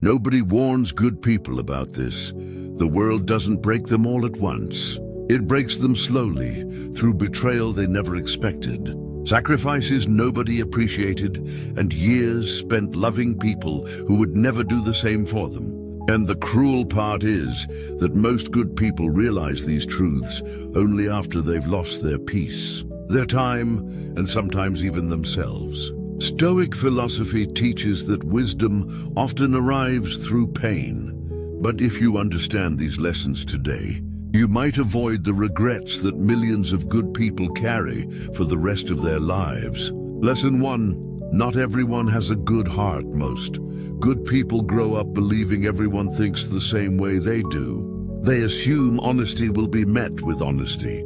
Nobody warns good people about this. The world doesn't break them all at once. It breaks them slowly, through betrayal they never expected, sacrifices nobody appreciated, and years spent loving people who would never do the same for them. And the cruel part is that most good people realize these truths only after they've lost their peace, their time, and sometimes even themselves. Stoic philosophy teaches that wisdom often arrives through pain. But if you understand these lessons today, you might avoid the regrets that millions of good people carry for the rest of their lives. Lesson 1. Not everyone has a good heart. Most good people grow up believing everyone thinks the same way they do. They assume honesty will be met with honesty,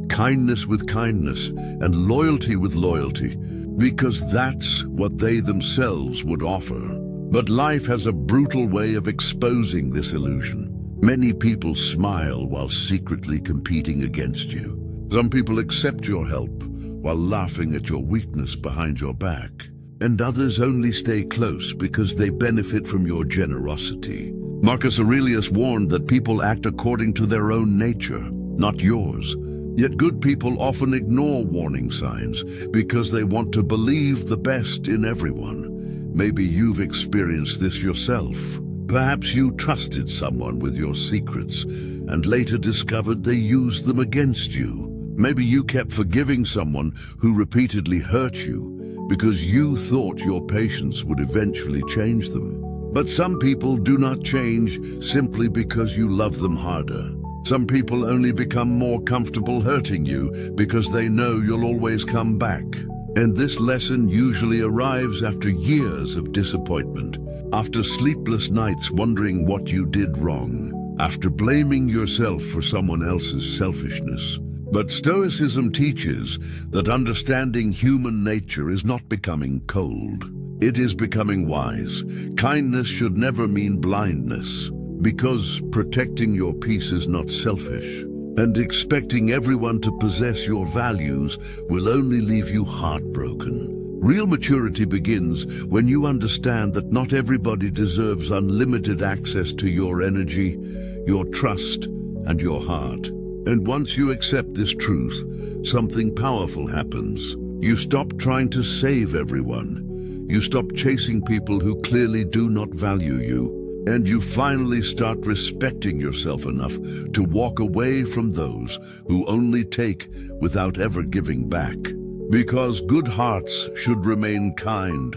kindness with kindness, and loyalty with loyalty, because that's what they themselves would offer. But life has a brutal way of exposing this illusion. Many people smile while secretly competing against you. Some people accept your help while laughing at your weakness behind your back. And others only stay close because they benefit from your generosity. Marcus Aurelius warned that people act according to their own nature, not yours. Yet good people often ignore warning signs because they want to believe the best in everyone. Maybe you've experienced this yourself. Perhaps you trusted someone with your secrets and later discovered they used them against you. Maybe you kept forgiving someone who repeatedly hurt you because you thought your patience would eventually change them. But some people do not change simply because you love them harder. Some people only become more comfortable hurting you because they know you'll always come back. And this lesson usually arrives after years of disappointment, after sleepless nights wondering what you did wrong, after blaming yourself for someone else's selfishness. But Stoicism teaches that understanding human nature is not becoming cold. It is becoming wise. Kindness should never mean blindness, because protecting your peace is not selfish. And expecting everyone to possess your values will only leave you heartbroken. Real maturity begins when you understand that not everybody deserves unlimited access to your energy, your trust, and your heart. And once you accept this truth, something powerful happens. You stop trying to save everyone. You stop chasing people who clearly do not value you. And you finally start respecting yourself enough to walk away from those who only take without ever giving back. Because good hearts should remain kind,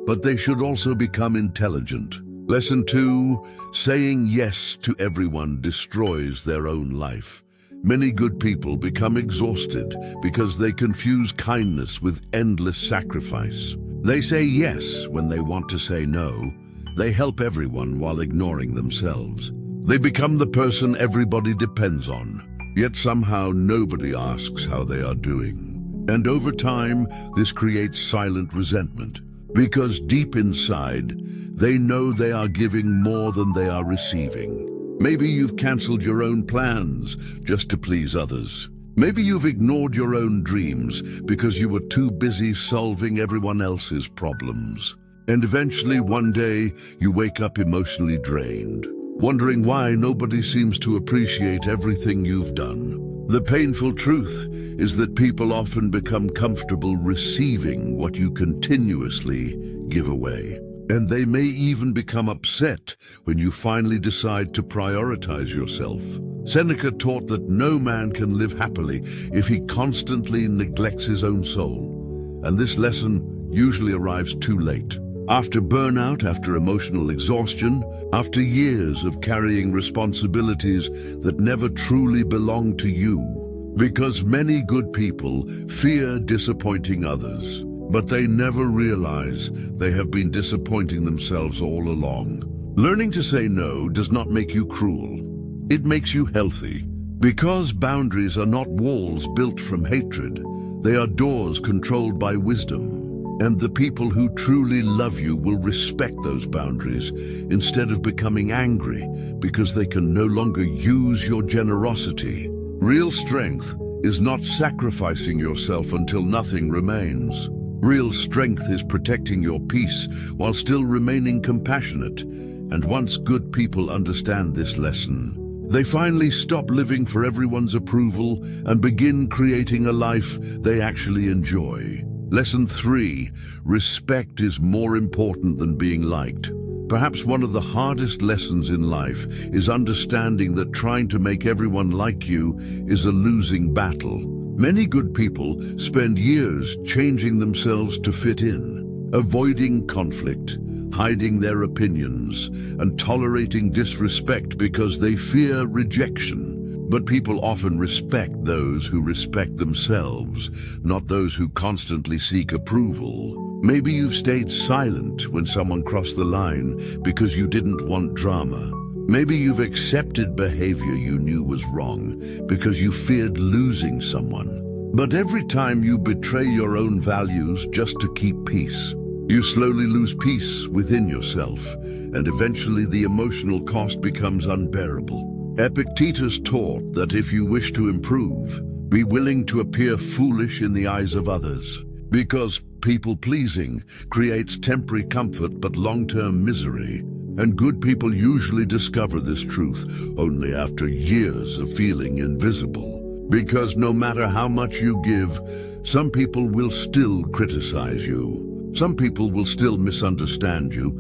but they should also become intelligent. Lesson 2, saying yes to everyone destroys their own life. Many good people become exhausted because they confuse kindness with endless sacrifice. They say yes when they want to say no. They help everyone while ignoring themselves. They become the person everybody depends on, yet somehow nobody asks how they are doing. And over time, this creates silent resentment, because deep inside, they know they are giving more than they are receiving. Maybe you've canceled your own plans just to please others. Maybe you've ignored your own dreams because you were too busy solving everyone else's problems. And eventually one day you wake up emotionally drained, wondering why nobody seems to appreciate everything you've done. The painful truth is that people often become comfortable receiving what you continuously give away. And they may even become upset when you finally decide to prioritize yourself. Seneca taught that no man can live happily if he constantly neglects his own soul. And this lesson usually arrives too late. After burnout, after emotional exhaustion, after years of carrying responsibilities that never truly belong to you. Because many good people fear disappointing others, but they never realize they have been disappointing themselves all along. Learning to say no does not make you cruel. It makes you healthy. Because boundaries are not walls built from hatred, they are doors controlled by wisdom. And the people who truly love you will respect those boundaries instead of becoming angry because they can no longer use your generosity. Real strength is not sacrificing yourself until nothing remains. Real strength is protecting your peace while still remaining compassionate. And once good people understand this lesson, they finally stop living for everyone's approval and begin creating a life they actually enjoy. Lesson 3. Respect is more important than being liked. Perhaps one of the hardest lessons in life is understanding that trying to make everyone like you is a losing battle. Many good people spend years changing themselves to fit in, avoiding conflict, hiding their opinions, and tolerating disrespect because they fear rejection. But people often respect those who respect themselves, not those who constantly seek approval. Maybe you've stayed silent when someone crossed the line because you didn't want drama. Maybe you've accepted behavior you knew was wrong because you feared losing someone. But every time you betray your own values just to keep peace, you slowly lose peace within yourself, and eventually the emotional cost becomes unbearable. Epictetus taught that if you wish to improve, be willing to appear foolish in the eyes of others, because people-pleasing creates temporary comfort but long-term misery. And good people usually discover this truth only after years of feeling invisible. Because no matter how much you give, some people will still criticize you. Some people will still misunderstand you,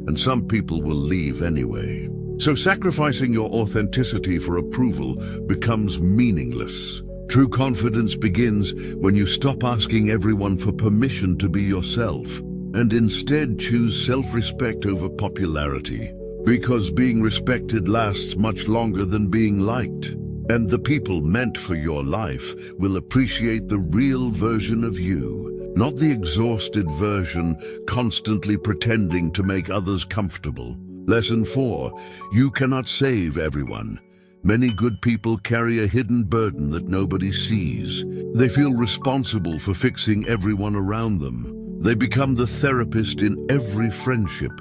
and some people will leave anyway. So sacrificing your authenticity for approval becomes meaningless. True confidence begins when you stop asking everyone for permission to be yourself, and instead choose self-respect over popularity. Because being respected lasts much longer than being liked. And the people meant for your life will appreciate the real version of you, not the exhausted version constantly pretending to make others comfortable. Lesson 4. You cannot save everyone. Many good people carry a hidden burden that nobody sees. They feel responsible for fixing everyone around them. They become the therapist in every friendship,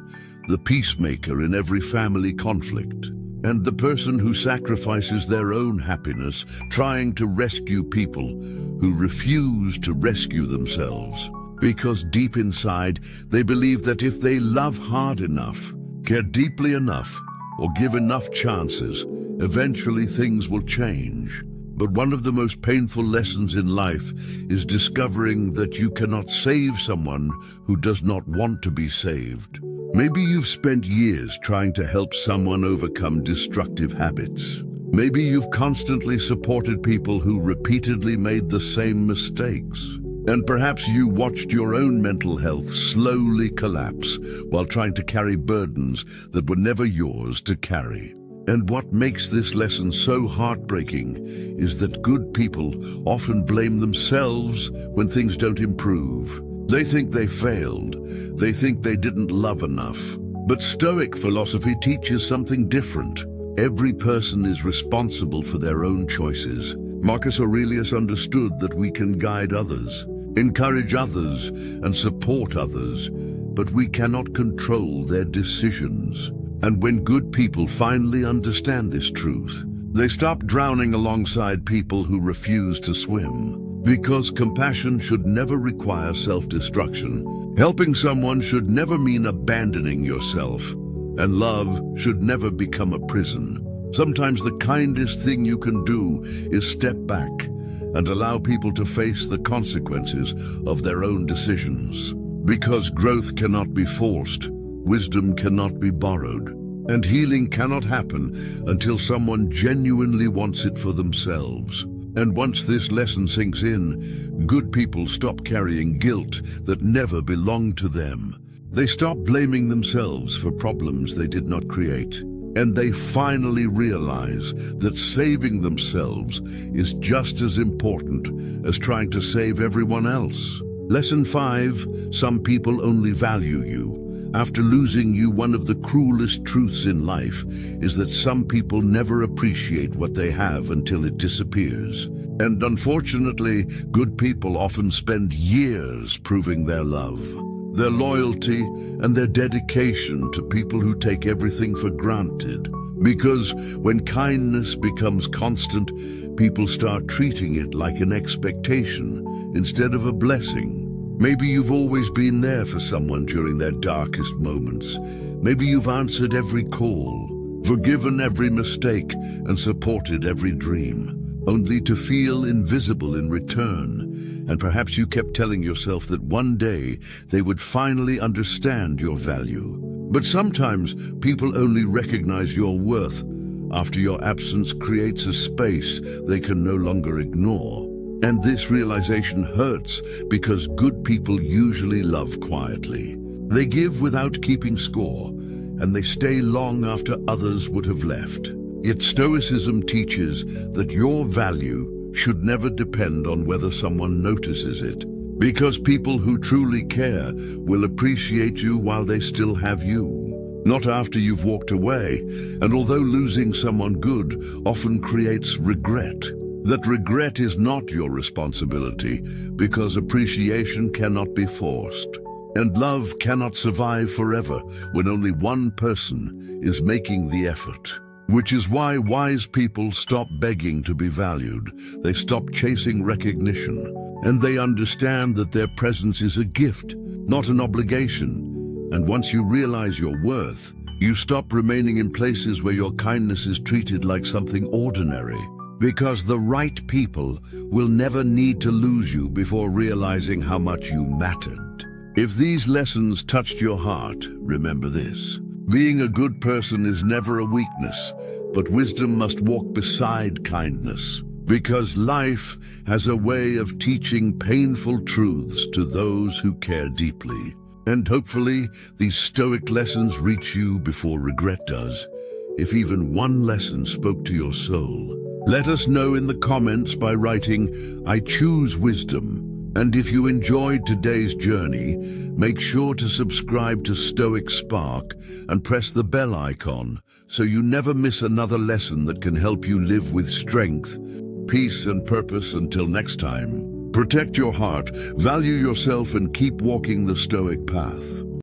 the peacemaker in every family conflict, and the person who sacrifices their own happiness trying to rescue people who refuse to rescue themselves. Because deep inside, they believe that if they love hard enough, care deeply enough, or give enough chances, eventually things will change. But one of the most painful lessons in life is discovering that you cannot save someone who does not want to be saved. Maybe you've spent years trying to help someone overcome destructive habits. Maybe you've constantly supported people who repeatedly made the same mistakes. And perhaps you watched your own mental health slowly collapse while trying to carry burdens that were never yours to carry. And what makes this lesson so heartbreaking is that good people often blame themselves when things don't improve. They think they failed. They think they didn't love enough. But Stoic philosophy teaches something different. Every person is responsible for their own choices. Marcus Aurelius understood that we can guide others, encourage others, and support others, but we cannot control their decisions. And when good people finally understand this truth, they stop drowning alongside people who refuse to swim. Because compassion should never require self-destruction. Helping someone should never mean abandoning yourself. And love should never become a prison. Sometimes the kindest thing you can do is step back and allow people to face the consequences of their own decisions. Because growth cannot be forced, wisdom cannot be borrowed, and healing cannot happen until someone genuinely wants it for themselves. And once this lesson sinks in, good people stop carrying guilt that never belonged to them. They stop blaming themselves for problems they did not create. And they finally realize that saving themselves is just as important as trying to save everyone else. Lesson 5. Some people only value you. After losing you, one of the cruelest truths in life is that some people never appreciate what they have until it disappears. And unfortunately, good people often spend years proving their love, their loyalty, and their dedication to people who take everything for granted. Because when kindness becomes constant, people start treating it like an expectation instead of a blessing. Maybe you've always been there for someone during their darkest moments, Maybe you've answered every call, forgiven every mistake, and supported every dream, only to feel invisible in return. And perhaps you kept telling yourself that one day they would finally understand your value. But sometimes people only recognize your worth after your absence creates a space they can no longer ignore. And this realization hurts because good people usually love quietly. They give without keeping score, and they stay long after others would have left. Yet Stoicism teaches that your value should never depend on whether someone notices it, because people who truly care will appreciate you while they still have you, not after you've walked away. And although losing someone good often creates regret, that regret is not your responsibility, because appreciation cannot be forced. And love cannot survive forever when only one person is making the effort. Which is why wise people stop begging to be valued. They stop chasing recognition, and they understand that their presence is a gift, not an obligation. And once you realize your worth, you stop remaining in places where your kindness is treated like something ordinary. Because the right people will never need to lose you before realizing how much you mattered. If these lessons touched your heart, remember this. Being a good person is never a weakness, but wisdom must walk beside kindness. Because life has a way of teaching painful truths to those who care deeply. And hopefully, these Stoic lessons reach you before regret does. If even one lesson spoke to your soul, let us know in the comments by writing, "I choose wisdom." And if you enjoyed today's journey, make sure to subscribe to Stoic Spark and press the bell icon so you never miss another lesson that can help you live with strength, peace, and purpose. Until next time, protect your heart, value yourself, and keep walking the Stoic path.